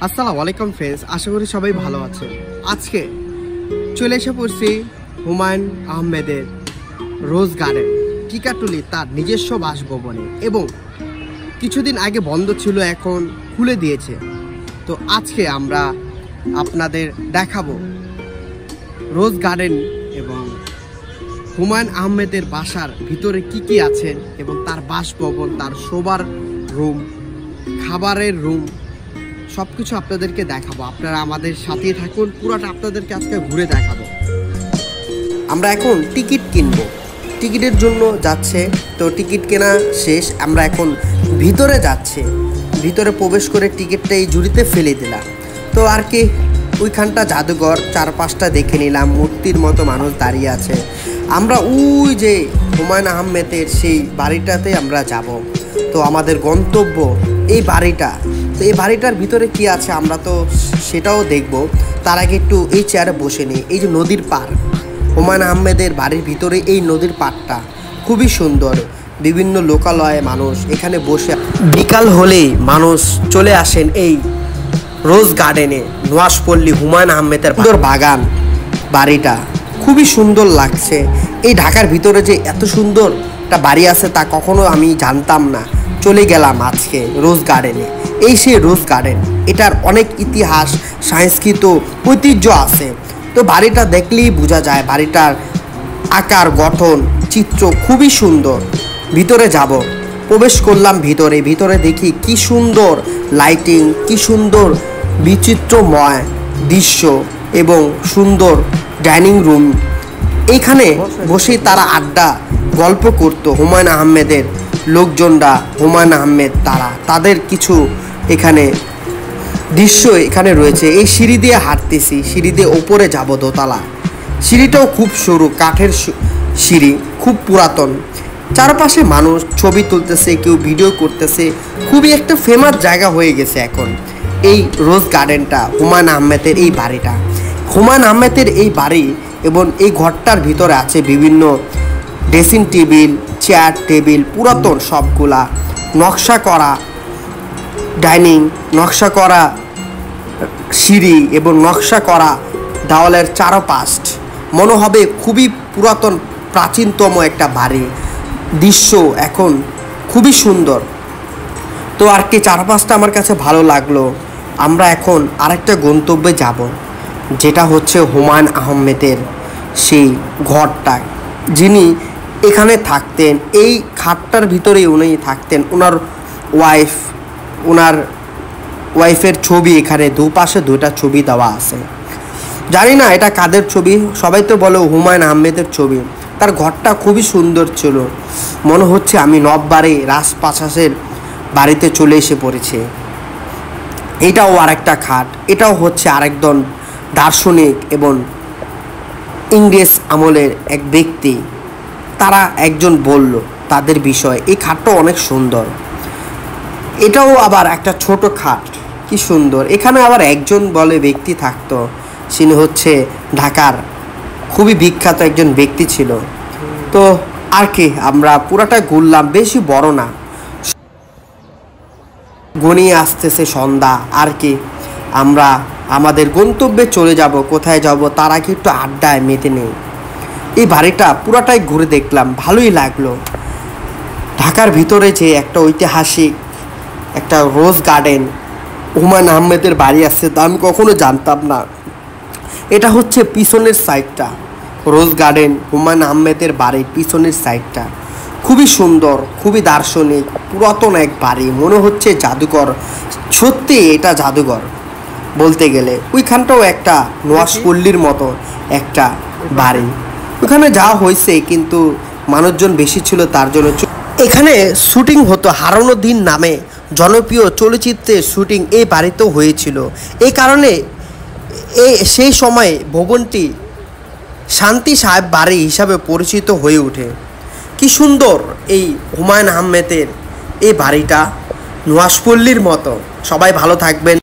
আসসালামু আলাইকুম ফ্রেন্ডস, আশা করি সবাই ভালো আছেন। আজকে চলে এসে পড়ছি হুমায়ুন আহমেদের রোজ গার্ডেন টিকাটুলি তার নিজস্ব বাসভবনে, এবং কিছুদিন আগে বন্ধ ছিল, এখন খুলে দিয়েছে। তো আজকে আমরা আপনাদের দেখাবো রোজ গার্ডেন এবং হুমায়ুন আহমেদের বাসার ভিতরে কি আছে, এবং তার বাসভবন, তার শোবার রুম, খাবারের রুম, সব কিছু আপনাদেরকে দেখাবো। আপনারা আমাদের সাথেই থাকুন, পুরোটা আপনাদেরকে আজকে ঘুরে দেখাবো। আমরা এখন টিকিট কিনবো, টিকিটের জন্য যাচ্ছে। তো টিকিট কেনা শেষ, আমরা এখন ভিতরে যাচ্ছি। ভিতরে প্রবেশ করে টিকিটটা এই ঝুড়িতে ফেলে দিলাম। তো আর কি, ওইখানটা জাদুঘর, চারপাশটা দেখে নিলাম, মূর্তির মতো মানুষ দাঁড়িয়ে আছে। আমরা ওই যে হুমায়ুন আহমেদের সেই বাড়িটাতে আমরা যাব। তো আমাদের গন্তব্য এই বাড়িটা। তো এই বাড়িটার ভিতরে কি আছে আমরা তো সেটাও দেখব। তার আগে একটু এই চেয়ারে বসে নিই। এই যে নদীর পাড়, হুমায়ুন আহমেদের বাড়ির ভিতরে এই নদীর পাড়টা খুবই সুন্দর। বিভিন্ন লোকালয়ে মানুষ এখানে বসে, বিকাল হলেই মানুষ চলে আসেন এই রোজ গার্ডেনে। নোয়াশপল্লী হুমায়ুন আহমেদের সুন্দর বাগান, বাড়িটা খুবই সুন্দর লাগছে। এই ঢাকার ভিতরে যে এত সুন্দর একটা বাড়ি আছে তা কখনো আমি জানতাম না। চলে গেলাম আজকে রোজ গার্ডেনে। এই সেই রোজ গার্ডেন, এটার অনেক ইতিহাস, সংস্কৃত ঐতিহ্য আছে। তো বাড়িটা দেখলেই বোঝা যায় বাড়িটার আকার, গঠন, চিত্র খুবই সুন্দর। ভিতরে যাব, প্রবেশ করলাম ভিতরে। ভিতরে দেখি কি সুন্দর লাইটিং, কি সুন্দর বিচিত্রময় দৃশ্য এবং সুন্দর ডাইনিং রুম। এইখানে বসেই তারা আড্ডা গল্প করতো। হুমায়ুন আহমেদের লোকজনরা, হুমায়ুন আহমেদ তাদের কিছু এখানে দৃশ্য এখানে রয়েছে। এই সিঁড়ি দিয়ে হাঁটতেছি, সিঁড়ি দিয়ে ওপরে যাব দোতলা। সিঁড়িটাও খুব সরু, কাঠের সিঁড়ি, খুব পুরাতন। চারপাশে মানুষ ছবি তুলতেছে, কেউ ভিডিও করতেছে। খুবই একটা ফেমাস জায়গা হয়ে গেছে এখন এই রোজ গার্ডেনটা, হুমায়ুন আহমেদের এই বাড়িটা। হুমায়ুন আহমেদের এই বাড়ি এবং এই ঘরটার ভিতরে আছে বিভিন্ন ড্রেসিং টেবিল, চেয়ার টেবিল, পুরাতন সবগুলা নকশা করা ডাইনিং, নকশা করা সিঁড়ি এবং নকশা করা দেওয়ালের চারপাশ। মনে হবে খুবই পুরাতন, প্রাচীনতম একটা বাড়ি। দৃশ্য এখন খুবই সুন্দর। তো আর কি, চারপাশটা আমার কাছে ভালো লাগলো। আমরা এখন আরেকটা গন্তব্যে যাব, যেটা হচ্ছে হুমায়ুন আহমেদের সেই ঘরটা। যিনি এখানে থাকতেন, এই খাটটার ভিতরেই উনি থাকতেন। ওনার ওয়াইফের ছবি এখানে দুপাশে দুইটা ছবি দেওয়া আছে। জানি না এটা কাদের ছবি, সবাই তো বলে হুমায়ুন আহমেদের ছবি। তার ঘরটা খুবই সুন্দর ছিল, মনে হচ্ছে আমি নববাড়ি রাজপ্রাসাদের বাড়িতে চলে এসে পড়েছি। এটাও আরেকটা খাট, এটাও হচ্ছে আরেকজন দার্শনিক এবং ইংরেজ আমলের এক ব্যক্তি, তারা একজন বলল তাদের বিষয়। এই খাটটাও অনেক সুন্দর। এটাও আবার একটা ছোট খাট, কি সুন্দর। এখানে আবার একজন বলে ব্যক্তি থাকতো, তিনি হচ্ছে ঢাকার খুবই বিখ্যাত একজন ব্যক্তি ছিল। তো আর কি, আমরা পুরাটা ঘুরলাম, বেশি বড় না, ঘনিয়ে আসতেছে সন্ধ্যা। আর কি, আমরা আমাদের গন্তব্যে চলে যাব। কোথায় যাব তার আগে একটু আড্ডায় মেতে নেই। এই বাড়িটা পুরাটাই ঘুরে দেখলাম, ভালোই লাগলো। ঢাকার ভিতরে যে একটা ঐতিহাসিক একটা রোজ গার্ডেন, হুমায়ুন আহমেদের বাড়ি আছে তা আমি কখনো জানতাম না। এটা হচ্ছে পিছনের সাইডটা, রোজ গার্ডেন হুমায়ুন আহমেদের বাড়ির পিছনের সাইডটা খুবই সুন্দর, খুবই দার্শনিক, পুরাতন এক বাড়ি। মনে হচ্ছে জাদুঘর, সত্যি এটা জাদুঘর বলতে গেলে। ওইখানটাও একটা নোয়াশপল্লীর মতো একটা বাড়ি। ওখানে যাওয়া হয়েছে, কিন্তু মানুষজন বেশি ছিল তার জন্য। এখানে শুটিং হতো, হারানো দিন নামে জনপ্রিয় চলচ্চিত্রের শুটিং এই বাড়িতেও হয়েছিল। এই কারণে সেই সময় ভবনটি শান্তি সাহেব বাড়ি হিসাবে পরিচিত হয়ে ওঠে। কি সুন্দর এই হুমায়ুন আহমেদের এই বাড়িটা, নোয়াশপল্লীর মতো। সবাই ভালো থাকবেন।